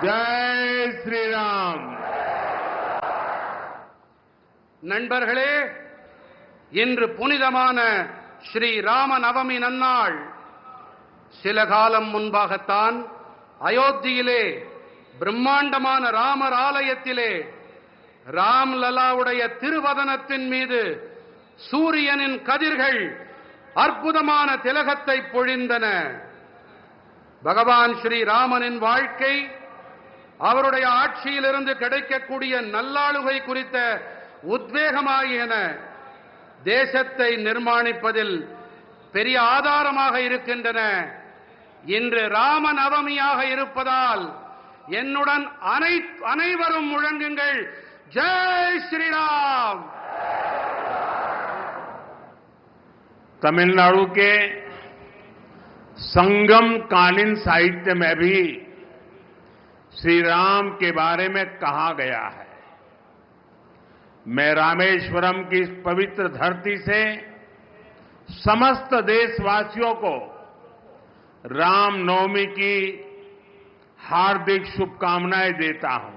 जय श्री राम. நண்பர்களே, இன்று புனிதமான ஸ்ரீ ராம நவமி நன்னாள். சில காலம் முன்பாகத்தான் அயோத்தியிலே பிரம்மாண்டமான ராமர் ஆலயத்திலே ராம்லலாவுடைய திருவதனத்தின் மீது சூரியனின் கதிர்கள் அற்புதமான திலகத்தை பொழிந்தன. பகவான் ஸ்ரீ ராமனின் வாழ்க்கை, அவருடைய ஆட்சியிலிருந்து கிடைக்கக்கூடிய நல்லாளுகை குறித்த உத்வேகமாகியன தேசத்தை நிர்மாணிப்பதில் பெரிய ஆதாரமாக இருக்கின்றன. இன்று ராம நவமியாக இருப்பதால் என்னுடன் அனைவரும் முழங்குங்கள், ஜெய் ஸ்ரீராம். तमिलनाडु के संगम कालीन साहित्य में भी श्री राम के बारे में कहा गया है. मैं रामेश्वरम की इस पवित्र धरती से समस्त देशवासियों को रामनवमी की हार्दिक शुभकामनाएं देता हूं.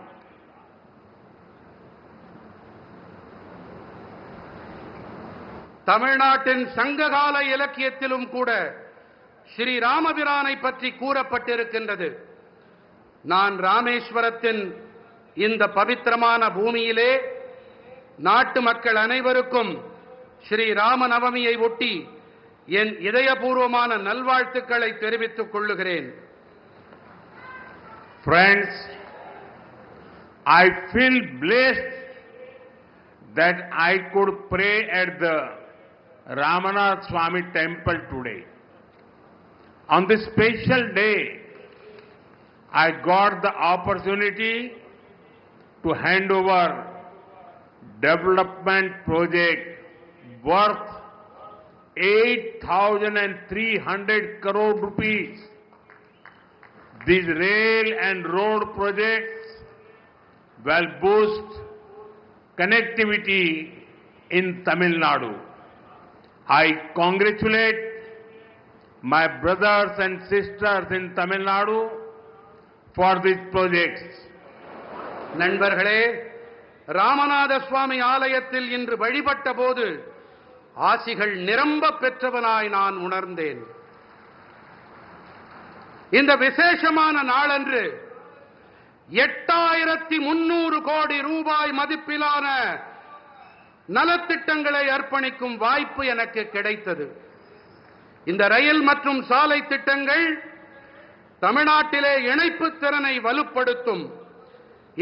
தமிழ்நாட்டின் சங்ககால இலக்கியத்திலும் கூட ஸ்ரீ ராமபிரானை பற்றி கூறப்பட்டிருக்கின்றது. நான் ராமேஸ்வரத்தின் இந்த பவித்திரமான பூமியிலே நாட்டு மக்கள் அனைவருக்கும் ஸ்ரீ ராம நவமியை ஒட்டி என் இதயபூர்வமான நல்வாழ்த்துக்களை தெரிவித்துக் கொள்ளுகிறேன். Friends, I feel blessed that I could pray at the Ramanath Swami temple today. On this special day, I got the opportunity to hand over development project worth 8,300 crore rupees. These rail and road projects will boost connectivity in Tamil Nadu. I congratulate my brothers and sisters in Tamil Nadu for these projects. நண்பர்களே, ராமநாத சுவாமி ஆலயத்தில் இன்று வழிபட்ட போது ஆசிகள் நிரம்ப பெற்றவனாய் நான் உணர்ந்தேன். இந்த விசேஷமான நாளன்று 8,300 கோடி ரூபாய் மதிப்பிலான நலத்திட்டங்களை அர்ப்பணிக்கும் வாய்ப்பு எனக்கு கிடைத்தது. இந்த ரயில் மற்றும் சாலை திட்டங்கள் தமிழ்நாட்டிலே இணைப்பு திறனை வலுப்படுத்தும்.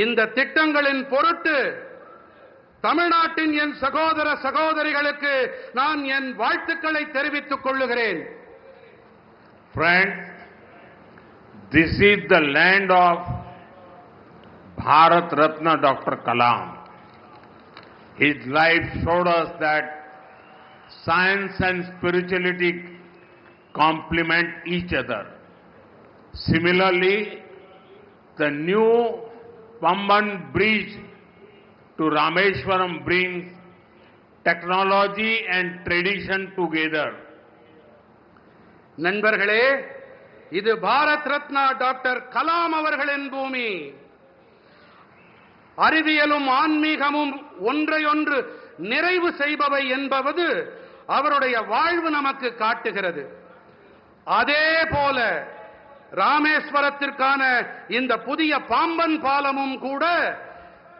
இந்த திட்டங்களின் பொருட்டு தமிழ்நாட்டின் என் சகோதர சகோதரிகளுக்கு நான் என் வாழ்த்துக்களை தெரிவித்துக் கொள்ளுகிறேன். Friends, this is the land of Bharat Ratna Dr. Kalam. His life showed us that science and spirituality complement each other. Similarly, the new Pamban Bridge to Rameshwaram brings technology and tradition together. நண்பர்களே, இது Bharat Ratna doctor Kalam அவர்களின் பூமி. அறிவியலும் ஆன்மீகமும் ஒன்றையொன்று நிறைவு செய்பவை என்பது அவருடைய வாழ்வு நமக்கு காட்டுகிறது. அதே போல ராமேஸ்வரத்திற்கான இந்த புதிய பாம்பன் பாலமும் கூட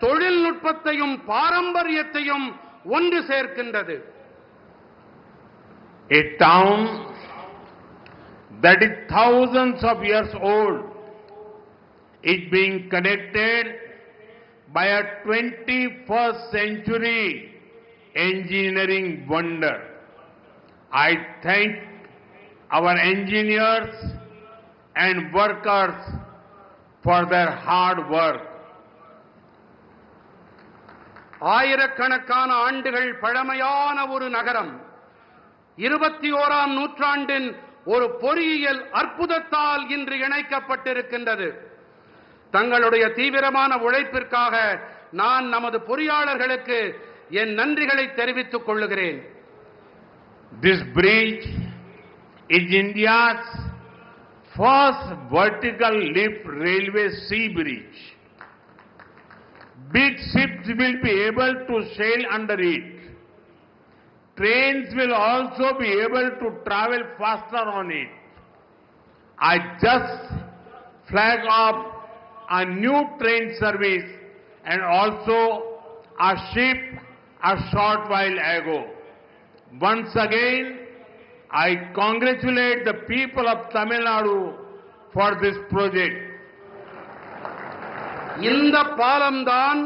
தொழில்நுட்பத்தையும் பாரம்பரியத்தையும் ஒன்று சேர்க்கின்றது. A town that is thousands of years old is being connected by a 21st century engineering wonder. I thank our engineers and workers for their hard work. ஆயிரக்கணக்கான ஆண்டுகள் பழமையான ஒரு நகரம் 21ஆம் நூற்றாண்டின் ஒரு பொறியியல் அற்புதத்தால் இன்று இணைக்கப்பட்டிருக்கின்றது. தங்களுடைய தீவிரமான உழைப்பிற்காக நான் நமது பொறியாளர்களுக்கு என் நன்றிகளை தெரிவித்துக் first vertical lift railway sea bridge. Big ships will be able to sail under it. Trains will also be able to travel faster on it. I just flagged off a new train service and also a ship a short while ago. Once again, I congratulate the people of Tamil Nadu for this project. இந்த பாலம்தான்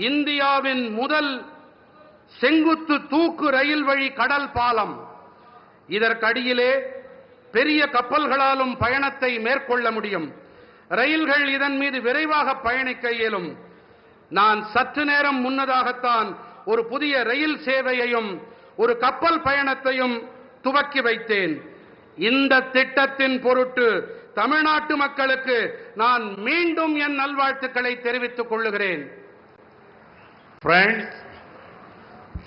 இந்தியாவின் முதல் செங்குத்து தூக்கு ரயில் வழி கடல் பாலம். இதற்கடியிலே பெரிய கப்பல்களாலும் பயணத்தை மேற்கொள்ள முடியும். ரயில்கள் இதன் மீது விரைவாக பயணிக்க இயலும். நான் சற்று நேரம் முன்னதாகத்தான் ஒரு புதிய ரயில் சேவையையும் ஒரு கப்பல் பயணத்தையும் துவக்கி வைத்தேன். இந்த திட்டத்தின் பொருட்டு தமிழ்நாட்டு மக்களுக்கு நான் மீண்டும் என் நல்வாழ்த்துக்களை தெரிவித்துக் கொள்கிறேன். Friends,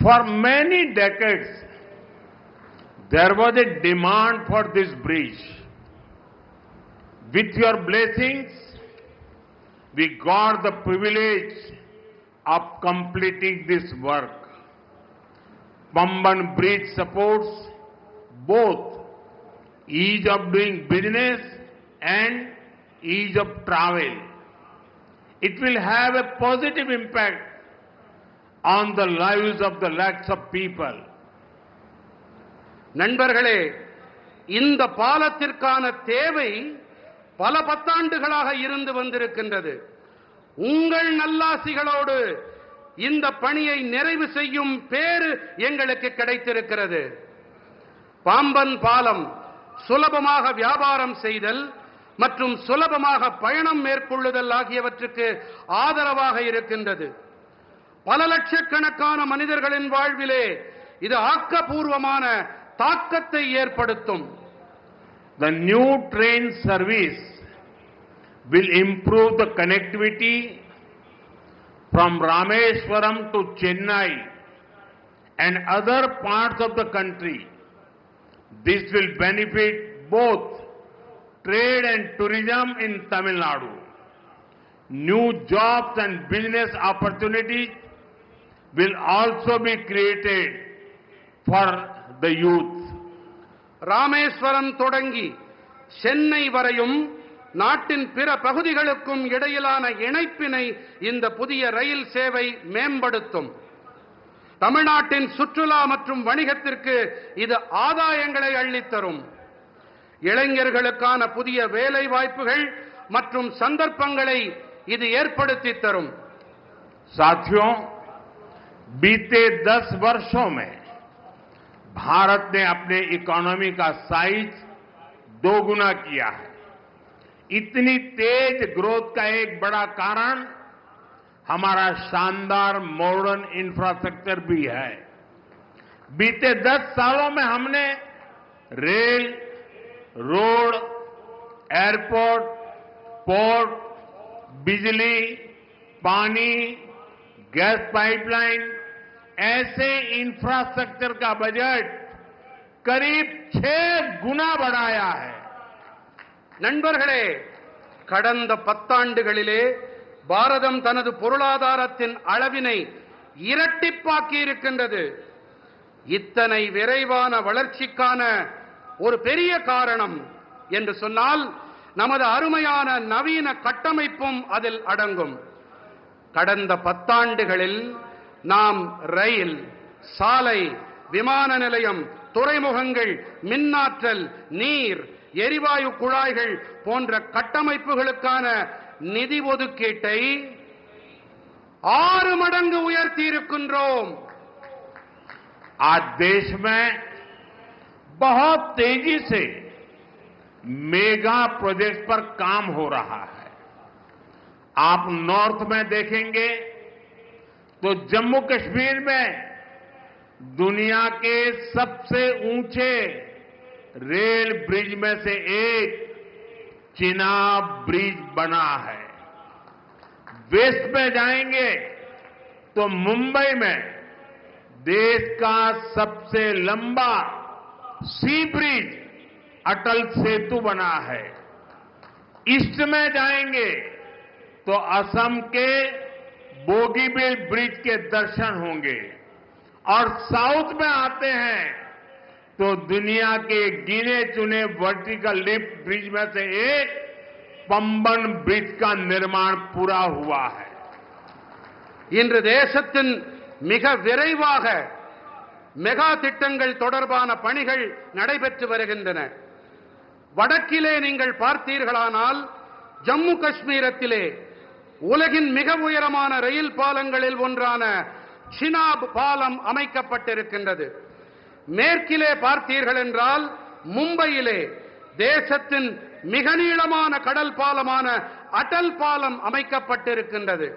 for many decades there was a demand for this bridge. With your blessings, we got the privilege of completing this work. Pamban Bridge supports both ease of doing business and ease of travel. It will have a positive impact on the lives of the lakhs of people. நண்பர்களே, இந்த பாலத்திற்கான தேவை பல பத்தாண்டுகளாக இருந்து வந்திருக்கின்றது. உங்கள் நல்லாசிகளோடு இந்த பணியை நிறைவு செய்யும் பேறு எங்களுக்கு கிடைத்திருக்கிறது. பாம்பன் பாலம் சுலபமாக வியாபாரம் செய்தல் மற்றும் சுலபமாக பயணம் மேற்கொள்ளுதல் ஆகியவற்றுக்கு ஆதரவாக இருக்கின்றது. பல லட்சக்கணக்கான மனிதர்களின் வாழ்விலே இது ஆக்கப்பூர்வமான தாக்கத்தை ஏற்படுத்தும். The new train service will improve the connectivity from Rameswaram to Chennai and other parts of the country. This will benefit both trade and tourism in Tamil Nadu. New jobs and business opportunities will also be created for the youth. Rameswaram தொடங்கி சென்னை வரையும் நாட்டின் பிற பகுதிகளுக்கும் இடையிலான இணைப்பினை இந்த புதிய ரயில் சேவை மேம்படுத்தும். தமிழ்நாட்டின் சுற்றுலா மற்றும் வணிகத்திற்கு இது ஆதாயங்களை அள்ளித்தரும். இளைஞர்களுக்கான புதிய வேலை வாய்ப்புகள் மற்றும் சந்தர்ப்பங்களை இது ஏற்படுத்தி தரும். साथियों, बीते 10 वर्षों में भारत ने अपने इकोनॉमी का साइज दोगुना किया है. इतनी तेज ग्रोथ का एक बड़ा कारण हमारा शानदार मॉडर्न इंफ्रास्ट्रक्चर भी है. बीते 10 सालों में हमने रेल, रोड, एयरपोर्ट, पोर्ट, बिजली, पानी, गैस पाइपलाइन ऐसे इंफ्रास्ट्रक्चर का बजट करीब 6 गुना बढ़ाया है. நண்பர்களே, கடந்த 10 ஆண்டுகளிலே பாரதம் தனது பொருளாதாரத்தின் அளவினை இரட்டிப்பாக்கி இருக்கின்றது. இத்தனை விரைவான வளர்ச்சிக்கான ஒரு பெரிய காரணம் என்று சொன்னால் நமது அருமையான நவீன கட்டமைப்பும் அதில் அடங்கும். கடந்த 10 ஆண்டுகளில் நாம் ரயில், சாலை, விமான நிலையம், துறைமுகங்கள், மின்னாற்றல், நீர், எரிவாயு குழாய்கள் போன்ற கட்டமைப்புகளுக்கான நிதி ஒதுக்கீட்டை 6 மடங்கு உயர்த்தி இருக்கின்றோம். आज देश में बहुत तेजी से मेगा प्रोजेक्ट पर काम हो रहा है. आप नॉर्थ में देखेंगे तो जम्मू कश्मीर में दुनिया के सबसे ऊंचे रेल ब्रिज में से एक चिनाब ब्रिज बना है. वेस्ट में जाएंगे तो मुंबई में देश का सबसे लंबा सी ब्रिज अटल सेतु बना है. ईस्ट में जाएंगे तो असम के बोगीबील ब्रिज के दर्शन होंगे और साउथ में आते हैं तो दुनिया के गिने चुने वर्टिकल लिफ्ट ब्रिज में से एक पम्बन ब्रिज का निर्माण पूरा हुआ है। இன்று தேசத்தின் மிக விரைவாக மெகா திட்டங்கள் தொடர்பான பணிகள் நடைபெற்று வருகின்றன. வடக்கிலே நீங்கள் பார்த்தீர்களானால் ஜம்மு காஷ்மீரத்திலே உலகின் மிக உயரமான ரயில் பாலங்களில் ஒன்றான சினாப் பாலம் அமைக்கப்பட்டிருக்கின்றது. மேற்கிலே பார்த்தீர்கள் என்றால் மும்பையிலே தேசத்தின் மிக நீளமான கடல் பாலமான அடல் பாலம் அமைக்கப்பட்டிருக்கின்றது.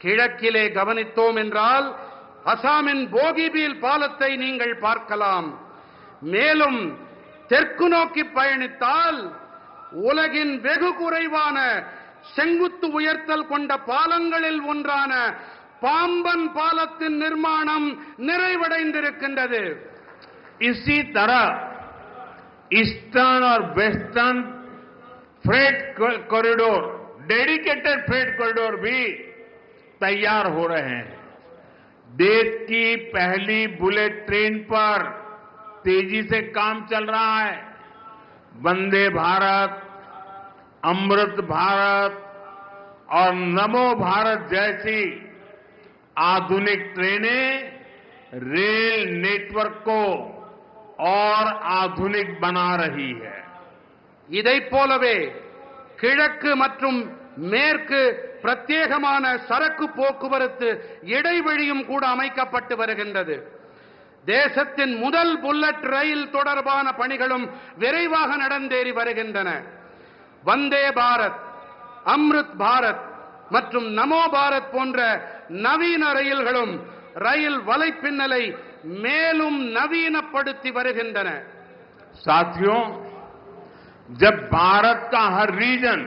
கிழக்கிலே கவனித்தோம் என்றால் அசாமின் போகிபீல் பாலத்தை நீங்கள் பார்க்கலாம். மேலும் தெற்கு நோக்கி பயணித்தால் உலகின் வெகு குறைவான செங்குத்து உயர்த்தல் கொண்ட பாலங்களில் ஒன்றான பாம்பன் பாலத்தின் நிர்மாணம் நிறைவடைந்திருக்கின்றது. इसी तरह ईस्टर्न और western freight corridor, dedicated freight corridor भी तैयार हो रहे हैं. देश की पहली बुलेट ट्रेन पर तेजी से काम चल रहा है. वंदे भारत, अमृत भारत और नमो भारत जैसी आधुनिक ट्रेनें रेल नेटवर्क को और आधुनिक बना रही है. இதைப் போலவே கிழக்கு மற்றும் மேற்கு பிரத்யேகமான சரக்கு போக்குவரத்து இடைவெளியும் கூட அமைக்கப்பட்டு வருகின்றது. தேசத்தின் முதல் புல்லட் ரயில் தொடர்பான பணிகளும் விரைவாக நடந்தேறி வருகின்றன. வந்தே பாரத், அம்ருத் பாரத் மற்றும் நமோ பாரத் போன்ற நவீன ரயில்களும் ரயில் வலைப்பின்னலை மேலும் நவீனப்படுத்தி வருகின்றன. साथियों, जब भारत का हर रीजन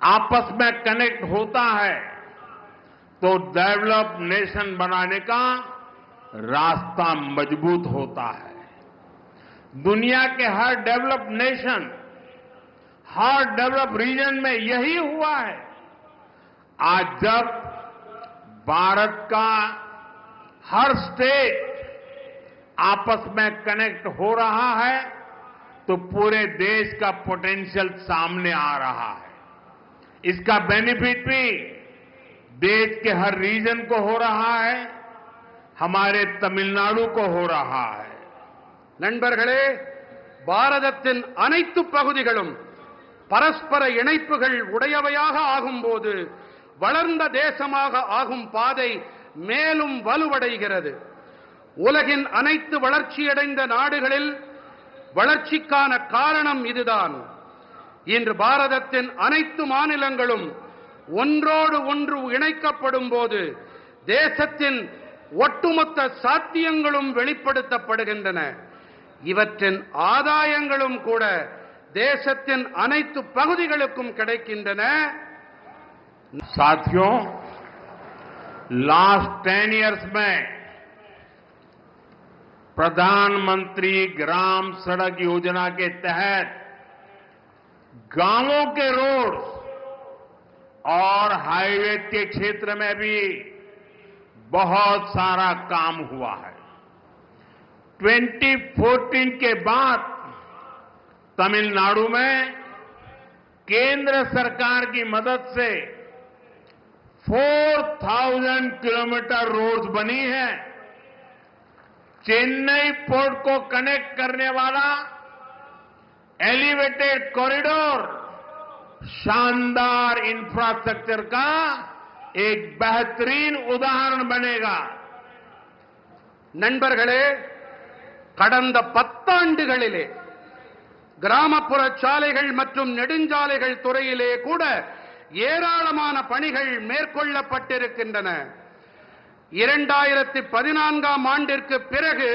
आपस में कनेक्ट होता है तो डेवलप्ड नेशन बनाने का रास्ता मजबूत होता है. दुनिया के हर डेवलप्ड नेशन, हर डेवलप्ड रीजन में यही हुआ है. आज जब भारत का हर स्टेट आपस में कनेक्ट हो रहा है तो पूरे देश का पोटेंशियल सामने आ रहा है. इसका बेनिफिट भी देश के हर रीजन को हो रहा है, हमारे तमिलनाडु को हो रहा है. நண்பர்களே, பாரதத்தின் அனைத்து பகுதிகளும் பரஸ்பர இணைப்புகள் உடையவையாக ஆகும்போது வளர்ந்த தேசமாக ஆகும் பாதை மேலும் வலுவடைகிறது. உலகின் அனைத்து வளர்ச்சியடைந்த நாடுகளில் வளர்ச்சிக்கான காரணம் இதுதான். இன்று பாரதத்தின் அனைத்து மாநிலங்களும் ஒன்றோடு ஒன்று இணைக்கப்படும் போது தேசத்தின் ஒட்டுமொத்த சாத்தியங்களும் வெளிப்படுத்தப்படுகின்றன. இவற்றின் ஆதாயங்களும் கூட தேசத்தின் அனைத்து பகுதிகளுக்கும் கிடைக்கின்றன. साथियों, लास्ट 10 इयर्स में प्रधानमंत्री ग्राम सड़क योजना के तहत गांवों के रोड और हाईवे के क्षेत्र में भी बहुत सारा काम हुआ है. 2014 के बाद तमिलनाडु में केंद्र सरकार की मदद से 4000 किलोमीटर रोड्स बनी है. चेन्नई पोर्ट को कनेक्ट करने वाला एलिवेटेड कॉरिडोर शानदार इंफ्रास्ट्रक्चर का एक बेहतरीन उदाहरण बनेगा. நண்பர்களே, கடந்த 10 ஆண்டுகளிலே கிராமப்புற சாலைகள் மற்றும் நெடுஞ்சாலைகள் துறையிலே கூட ஏராளமான பணிகள் மேற்கொள்ளப்பட்டிருக்கின்றன. 2014ஆம் ஆண்டிற்கு பிறகு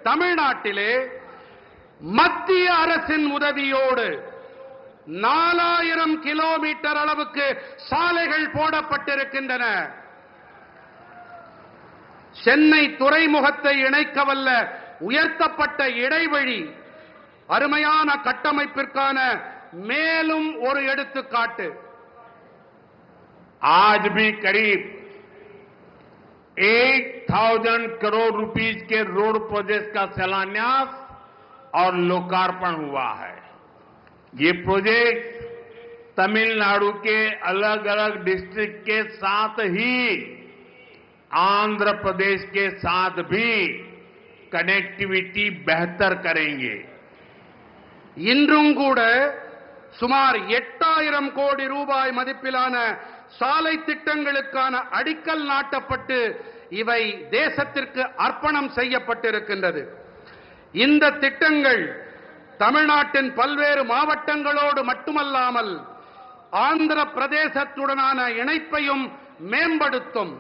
தமிழ்நாட்டிலே மத்திய அரசின் உதவியோடு 4000 கிலோமீட்டர் அளவுக்கு சாலைகள் போடப்பட்டிருக்கின்றன. சென்னை துறைமுகத்தை இணைக்கவல்ல உயர்த்தப்பட்ட இடைவழி அருமையான கட்டமைப்பிற்கான மேலும் ஒரு எடுத்துக்காட்டு. आज भी करीब 8,000 करोड़ रुपीस के रोड प्रोजेक्ट का शिलान्यास और लोकार्पण हुआ है. ये प्रोजेक्ट तमिलनाडु के अलग अलग डिस्ट्रिक्ट के साथ ही आंध्र प्रदेश के साथ भी कनेक्टिविटी बेहतर करेंगे. இன்றும் கூட சுமார் 8000 கோடி ரூபாய் மதிப்பிலான சாலை திட்டங்களுக்கான அடிக்கல் நாட்டப்பட்டு இவை தேசத்திற்கு அர்ப்பணம் செய்யப்பட்டிருக்கின்றது. இந்த திட்டங்கள் தமிழ்நாட்டின் பல்வேறு மாவட்டங்களோடு மட்டுமல்லாமல் ஆந்திர பிரதேசத்துடனான இணைப்பையும் மேம்படுத்தும்.